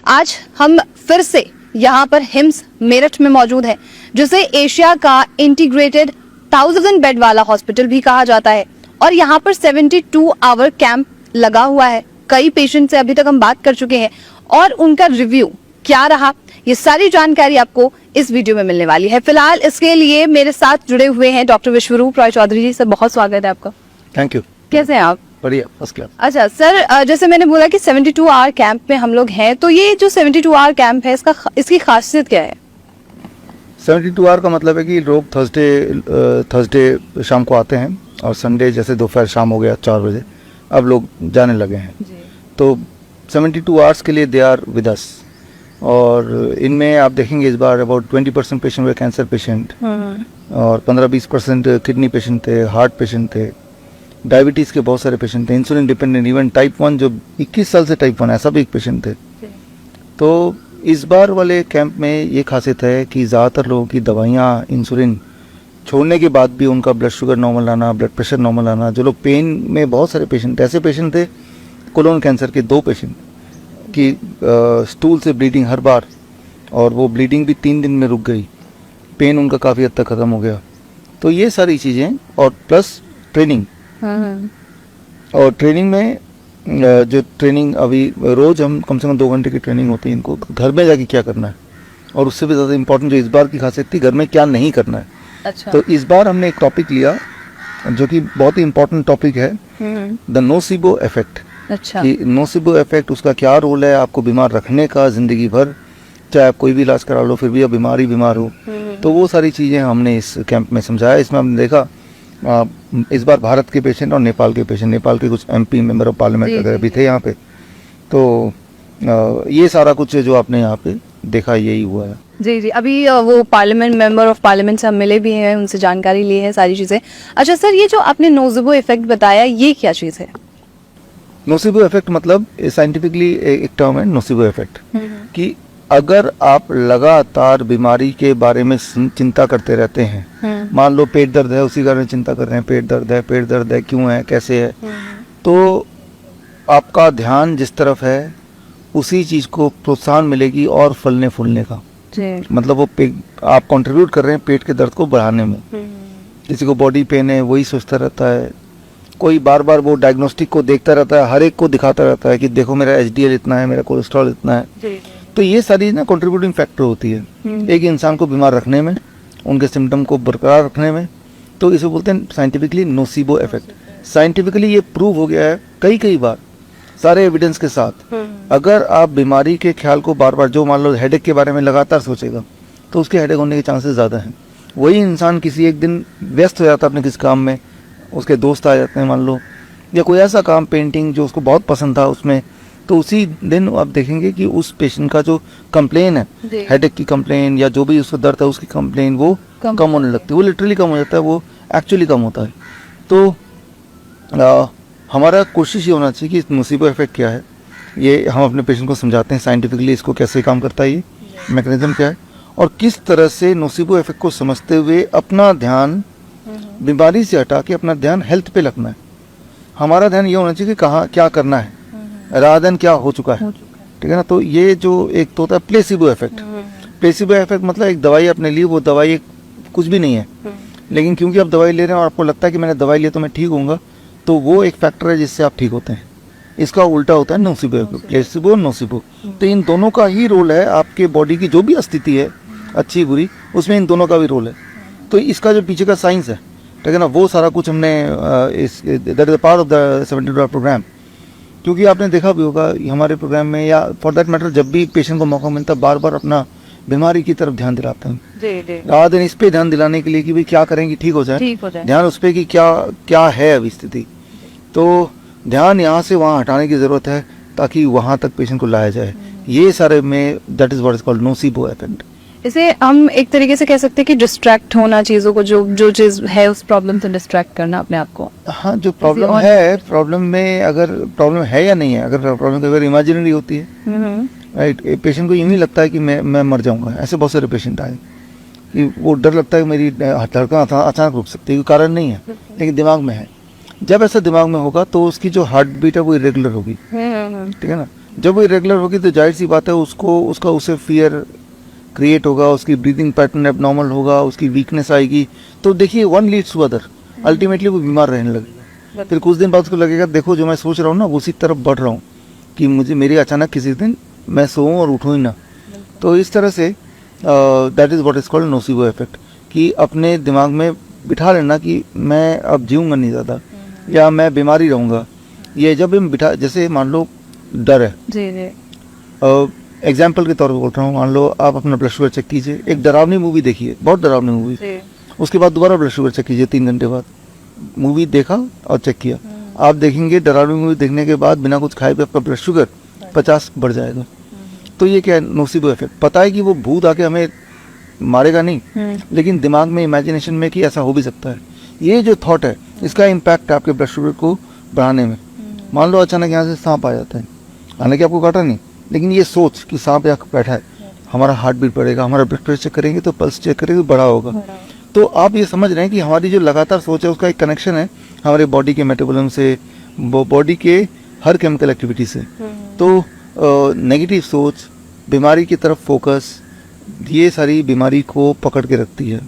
आज हम फिर से यहाँ पर हिम्स मेरठ में मौजूद है, जिसे एशिया का इंटीग्रेटेड 1000 बेड वाला हॉस्पिटल भी कहा जाता है। और यहाँ पर 72 आवर कैंप लगा हुआ है। कई पेशेंट से अभी तक हम बात कर चुके हैं और उनका रिव्यू क्या रहा, ये सारी जानकारी आपको इस वीडियो में मिलने वाली है। फिलहाल इसके लिए मेरे साथ जुड़े हुए हैं डॉक्टर विश्वरूप रॉय चौधरी जी। सर, बहुत स्वागत है आपका। Thank you. कैसे हैं आप? बढ़िया, फर्स्ट क्लास। अच्छा सर, जैसे मैंने बोला कि 72 आवर कैंप में हम लोग हैं, तो ये जो 72 आवर कैंप है इसकी खासियत क्या है? 72 आवर का मतलब है कि लोग थर्सडे शाम को आते हैं और संडे जैसे दोपहर शाम हो गया 4 बजे अब लोग जाने लगे हैं जी। तो 72 आवर्स के लिए दे आर विद अस। और इनमें आप देखेंगे इस बार अबाउट 20% पेशेंट हुए कैंसर पेशेंट और 15-20% किडनी पेशेंट थे, हार्ट पेशेंट थे, डायबिटीज़ के बहुत सारे पेशेंट थे, इंसुलिन डिपेंडेंट, इवन टाइप 1 जो 21 साल से टाइप 1 ऐसा भी एक पेशेंट थे। तो इस बार वाले कैंप में ये खासियत है कि ज़्यादातर लोगों की दवाइयाँ इंसुलिन छोड़ने के बाद भी उनका ब्लड शुगर नॉर्मल आना, ब्लड प्रेशर नॉर्मल आना, जो लोग पेन में बहुत सारे पेशेंट ऐसे पेशेंट थे, कोलोन कैंसर के 2 पेशेंट की स्टूल से ब्लीडिंग हर बार, और वो ब्लीडिंग भी 3 दिन में रुक गई, पेन उनका काफ़ी हद तक ख़त्म हो गया। तो ये सारी चीज़ें और प्लस ट्रेनिंग, और ट्रेनिंग में जो ट्रेनिंग अभी रोज़ हम कम से कम 2 घंटे की ट्रेनिंग होती है इनको, घर में जाके क्या करना है, और उससे भी ज़्यादा इम्पोर्टेंट जो इस बार की खासियत थी, घर में क्या नहीं करना है। अच्छा। तो इस बार हमने एक टॉपिक लिया जो कि बहुत ही इम्पोर्टेंट टॉपिक है, द नोसिबो इफेक्ट। अच्छा। कि नोसिबो इफेक्ट, उसका क्या रोल है आपको बीमार रखने का ज़िंदगी भर, चाहे आप कोई भी इलाज करा लो फिर भी आप बीमार हो। तो वो सारी चीज़ें हमने इस कैंप में समझाया। इसमें हमने देखा इस बार भारत के पेशेंट और नेपाल के पेशेंट, नेपाल के कुछ MP मेंबर ऑफ पार्लियामेंट वगैरह भी थे यहाँ पे। तो ये सारा कुछ जो आपने यहाँ पे देखा यही हुआ है। जी। अभी वो पार्लियामेंट मेंबर ऑफ पार्लियामेंट से हम मिले भी हैं, उनसे जानकारी ली है सारी चीज़ें। अच्छा सर, ये जो आपने नोसिबो इफेक्ट बताया, ये क्या चीज़ है? नोसिबो इफेक्ट मतलब साइंटिफिकली एक टर्म है नोसिबो इफेक्ट, कि अगर आप लगातार बीमारी के बारे में चिंता करते रहते हैं, मान लो पेट दर्द है, उसी कारण चिंता कर रहे हैं, पेट दर्द है क्यों है, कैसे है, तो आपका ध्यान जिस तरफ है उसी चीज़ को प्रोत्साहन मिलेगी और फलने फूलने का। मतलब वो आप कंट्रीब्यूट कर रहे हैं पेट के दर्द को बढ़ाने में। किसी को बॉडी पेन है वही सोचता रहता है, कोई बार बार वो डायग्नोस्टिक को देखता रहता है, हर एक को दिखाता रहता है कि देखो मेरा HDL इतना है, मेरा कोलेस्ट्रॉल इतना है। तो ये सारी ना कंट्रीब्यूटिंग फैक्टर होती है एक इंसान को बीमार रखने में, उनके सिम्टम को बरकरार रखने में। तो इसे बोलते हैं साइंटिफिकली नोसिबो इफेक्ट। साइंटिफिकली ये प्रूव हो गया है कई बार सारे एविडेंस के साथ। अगर आप बीमारी के ख्याल को बार बार, जो मान लो हेडेक के बारे में लगातार सोचेगा तो उसके हेडेक होने के चांसेस ज़्यादा हैं। वही इंसान किसी एक दिन व्यस्त हो जाता है अपने किसी काम में, उसके दोस्त आ जाते हैं मान लो, या कोई ऐसा काम पेंटिंग जो उसको बहुत पसंद था उसमें, तो उसी दिन आप देखेंगे कि उस पेशेंट का जो कंप्लेन है, हेडेक की कंप्लेन या जो भी उसको दर्द है उसकी कंप्लेन, वो कम होने लगती है। वो लिटरली कम हो जाता है, वो एक्चुअली कम होता है। तो हमारा कोशिश ये होना चाहिए कि नोसिबो इफेक्ट क्या है, ये हम अपने पेशेंट को समझाते हैं साइंटिफिकली इसको कैसे काम करता है, ये मैकेनिज्म क्या है, और किस तरह से नोसिबो इफेक्ट को समझते हुए अपना ध्यान बीमारी से हटा के अपना ध्यान हेल्थ पे रखना है। हमारा ध्यान ये होना चाहिए कि कहाँ क्या करना है, रादर देन क्या हो चुका है। ठीक है ना। तो ये जो एक तो होता है प्लेसिबो इफेक्ट। प्लेसिबो इफेक्ट मतलब एक दवाई अपने लिए, वो दवाई कुछ भी नहीं है, लेकिन क्योंकि आप दवाई ले रहे हैं और आपको लगता है कि मैंने दवाई लिया तो मैं ठीक होऊंगा, तो वो एक फैक्टर है जिससे आप ठीक होते हैं। इसका उल्टा होता है नोसिबो इफेक्ट, प्लेसिबो नोसिबो। तो इन दोनों का ही रोल है, आपके बॉडी की जो भी स्थिति है अच्छी बुरी, उसमें इन दोनों का भी रोल है। तो इसका जो पीछे का साइंस है, ठीक है ना, वो सारा कुछ हमने that is part of the 72 hour programme. क्योंकि आपने देखा भी होगा हमारे प्रोग्राम में, या फॉर दैट मैटर जब भी पेशेंट को मौका मिलता है, बार बार अपना बीमारी की तरफ ध्यान दिलाते हैं। रात दिन इस पे ध्यान दिलाने के लिए कि भाई क्या करेंगे ठीक हो जाए, ध्यान उस पे कि क्या है अभी स्थिति। तो ध्यान यहाँ से वहाँ हटाने की जरूरत है ताकि वहाँ तक पेशेंट को लाया जाए। ये सारे में that is what is called nocebo effect. इसे हम एक तरीके से कह सकते हैं कि डिस्ट्रैक्ट होना, चीजों को जो चीज है उस प्रॉब्लम से डिस्ट्रैक्ट करना अपने आप को। हाँ, जो प्रॉब्लम है, प्रॉब्लम में अगर प्रॉब्लम है या नहीं है, अगर प्रॉब्लम अगर इमेजिनरी होती है, राइट, पेशेंट को यूं ही लगता है कि मैं मर जाऊंगा। ऐसे बहुत सारे पेशेंट आए कि वो डर लगता है कि मेरी धड़कन अचानक रुक सकती है, कोई कारण नहीं है लेकिन दिमाग में है। जब ऐसा दिमाग में होगा तो उसकी जो हार्ट बीट है वो इरेगुलर होगी, ठीक है ना। जब वो इरेगुलर होगी तो जाहिर सी बात है उसका उसे फियर क्रिएट होगा, उसकी ब्रीदिंग पैटर्न एबनॉर्मल होगा, उसकी वीकनेस आएगी। तो देखिए one leads to other, ultimately वो बीमार रहने लगेगा। फिर कुछ दिन बाद उसको लगेगा देखो जो मैं सोच रहा हूँ ना वो उसी तरफ बढ़ रहा हूँ कि मुझे मेरी अचानक किसी दिन मैं सोऊं और उठूं ही ना। तो इस तरह say that is what is called nocebo effect, कि अपने दिमाग में बिठा लेना कि मैं अब जीऊँगा नहीं ज़्यादा या मैं बीमारी रहूँगा। ये जब हम बिठा, जैसे मान लो डर है, जी जी एग्जाम्पल के तौर पर बोल रहा हूँ, मान लो आप अपना ब्लड शुगर चेक कीजिए, एक डरावनी मूवी देखिए, बहुत डरावनी मूवी, उसके बाद दोबारा ब्लड शुगर चेक कीजिए 3 घंटे बाद। मूवी देखा और चेक किया, आप देखेंगे डरावनी मूवी देखने के बाद बिना कुछ खाए पे आपका ब्लड शुगर 50 बढ़ जाएगा। तो ये क्या है? Nocebo effect. पता है कि वो भूत आके हमें मारेगा नहीं, लेकिन दिमाग में इमेजिनेशन में कि ऐसा हो भी सकता है, ये जो थॉट है इसका इम्पैक्ट आपके ब्लड शुगर को बढ़ाने में। मान लो अचानक यहाँ से सांप आ जाता है, हालांकि आपको काटा नहीं, लेकिन ये सोच कि सांप यहाँ बैठा है, हमारा हार्ट बीट बढ़ेगा, हमारा ब्लड प्रेशर चेक करेंगे तो पल्स चेक करेंगे बढ़ा होगा। तो आप ये समझ रहे हैं कि हमारी जो लगातार सोच है उसका एक कनेक्शन है हमारे बॉडी के मेटाबॉलिज्म से, बॉडी के हर केमिकल एक्टिविटी से। तो नेगेटिव सोच, बीमारी की तरफ फोकस, ये सारी बीमारी को पकड़ के रखती है।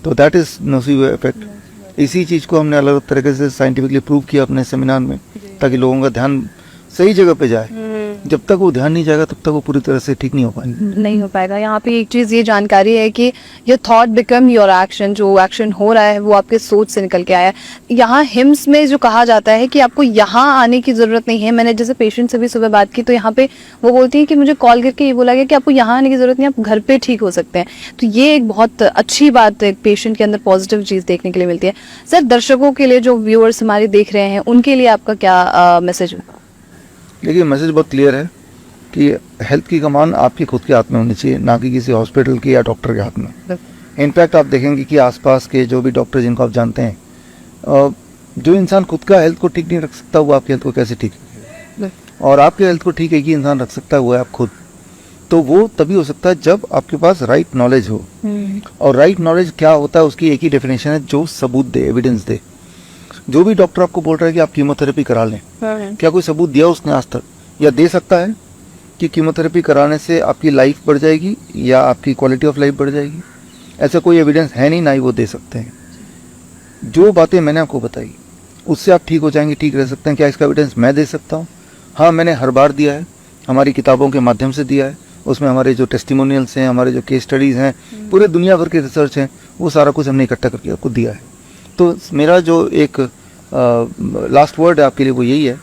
तो दैट इज नोसिबो इफेक्ट। इसी चीज़ को हमने अलग अलग तरीके से साइंटिफिकली प्रूव किया अपने सेमिनार में, ताकि लोगों का ध्यान सही जगह पे जाए। जब तक वो ध्यान नहीं जाएगा तब तक वो पूरी तरह से ठीक नहीं हो पाएंगे। नहीं हो पाएगा। यहाँ पे एक चीज ये जानकारी है कि ये थॉट बिकम योर एक्शन, जो एक्शन हो रहा है वो आपके सोच से निकल के आया है। यहाँ हिम्स में जो कहा जाता है कि आपको यहाँ आने की जरूरत नहीं है, मैंने जैसे पेशेंट से भी सुबह बात की तो यहाँ पे वो बोलती है कि मुझे कॉल करके ये बोला गया कि आपको यहाँ आने की जरूरत नहीं, आप घर पे ठीक हो सकते हैं। तो ये एक बहुत अच्छी बात है, पेशेंट के अंदर पॉजिटिव चीज देखने के लिए मिलती है। सर, दर्शकों के लिए जो व्यूअर्स हमारे देख रहे हैं उनके लिए आपका क्या मैसेज है? देखिए, मैसेज बहुत क्लियर है कि हेल्थ की कमान आपके खुद के हाथ में होनी चाहिए, ना कि किसी हॉस्पिटल की या डॉक्टर के हाथ में। इनफैक्ट आप देखेंगे कि आसपास के जो भी डॉक्टर जिनको आप जानते हैं, जो इंसान खुद का हेल्थ को ठीक नहीं रख सकता वो आपकी हेल्थ को कैसे ठीक रखेगा? और आपके हेल्थ को ठीक एक ही इंसान रख सकता है, वो है आप खुद। तो वो तभी हो सकता है जब आपके पास राइट नॉलेज हो। और राइट नॉलेज क्या होता है उसकी एक ही डेफिनेशन है, जो सबूत दे, एविडेंस दे। जो भी डॉक्टर आपको बोल रहा है कि आप कीमोथेरेपी करा लें, क्या कोई सबूत दिया उसने आज तक, या दे सकता है कि कीमोथेरेपी कराने से आपकी लाइफ बढ़ जाएगी या आपकी क्वालिटी ऑफ लाइफ बढ़ जाएगी? ऐसा कोई एविडेंस है नहीं, ना ही वो दे सकते हैं। जो बातें मैंने आपको बताई उससे आप ठीक हो जाएंगे, ठीक रह सकते हैं। क्या इसका एविडेंस मैं दे सकता हूँ? हाँ, मैंने हर बार दिया है, हमारी किताबों के माध्यम से दिया है। उसमें हमारे जो टेस्टिमोनियल्स हैं, हमारे जो केस स्टडीज़ हैं, पूरे दुनिया भर के रिसर्च हैं, वो सारा कुछ हमने इकट्ठा करके आपको दिया है। तो मेरा जो एक लास्ट वर्ड है आपके लिए वो यही है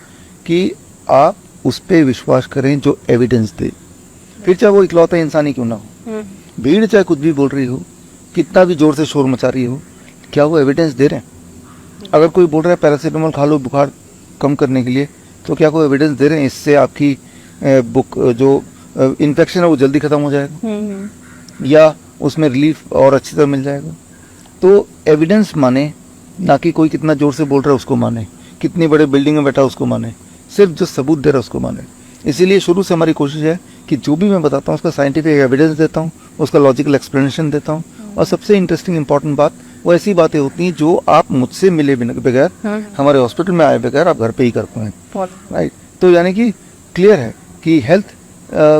कि आप उस पर विश्वास करें जो एविडेंस दे, फिर चाहे वो इकलौता इंसान ही क्यों ना हो। भीड़ चाहे कुछ भी बोल रही हो, कितना भी जोर से शोर मचा रही हो, क्या वो एविडेंस दे रहे हैं? अगर कोई बोल रहा है पैरासीटामोल खा लो बुखार कम करने के लिए, तो क्या कोई एविडेंस दे रहे हैं इससे आपकी जो इन्फेक्शन है वो जल्दी खत्म हो जाएगा या उसमें रिलीफ और अच्छी तरह मिल जाएगा? तो एविडेंस माने, ना कि कोई कितना जोर से बोल रहा है उसको माने, कितनी बड़े बिल्डिंग में बैठा उसको माने, सिर्फ जो सबूत दे रहा है उसको माने। इसीलिए शुरू से हमारी कोशिश है कि जो भी मैं बताता हूँ उसका साइंटिफिक एविडेंस देता हूँ, उसका लॉजिकल एक्सप्लेनेशन देता हूँ। और सबसे इंटरेस्टिंग इंपॉर्टेंट बात, वो ऐसी बातें होती हैं जो आप मुझसे मिले बगैर, हमारे हॉस्पिटल में आए बगैर आप घर पे ही कर पाएँ। राइट। तो यानी कि क्लियर है कि हेल्थ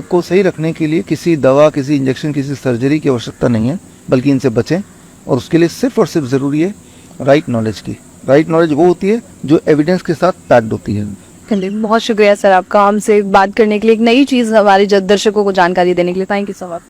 को सही रखने के लिए किसी दवा, किसी इंजेक्शन, किसी सर्जरी की आवश्यकता नहीं है, बल्कि इनसे बचें। और उसके लिए सिर्फ और सिर्फ ज़रूरी है राइट नॉलेज की। राइट नॉलेज वो होती है जो एविडेंस के साथ पैक्ड होती है। बहुत शुक्रिया सर आपका हमसे बात करने के लिए, एक नई चीज़ हमारे दर्शकों को जानकारी देने के लिए। Thank you so much.